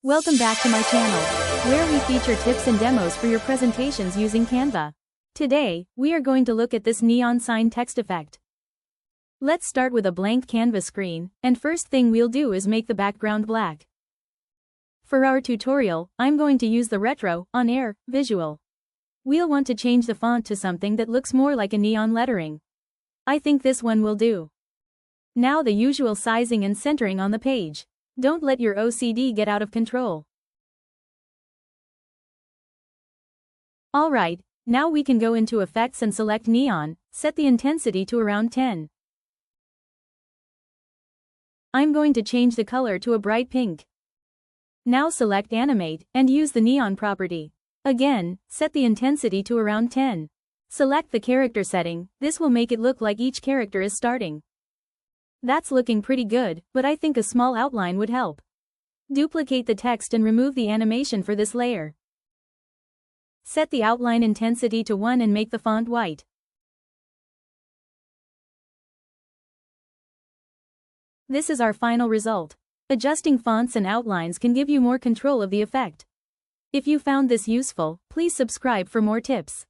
Welcome back to my channel, where we feature tips and demos for your presentations using Canva. Today, we are going to look at this neon sign text effect. Let's start with a blank Canva screen, and first thing we'll do is make the background black. For our tutorial, I'm going to use the retro, on-air, visual. We'll want to change the font to something that looks more like a neon lettering. I think this one will do. Now the usual sizing and centering on the page. Don't let your OCD get out of control. Alright, now we can go into Effects and select Neon, set the intensity to around 10. I'm going to change the color to a bright pink. Now select Animate, and use the Neon property. Again, set the intensity to around 10. Select the character setting, this will make it look like each character is starting. That's looking pretty good, but I think a small outline would help. Duplicate the text and remove the animation for this layer. Set the outline intensity to 1 and make the font white. This is our final result. Adjusting fonts and outlines can give you more control of the effect. If you found this useful, please subscribe for more tips.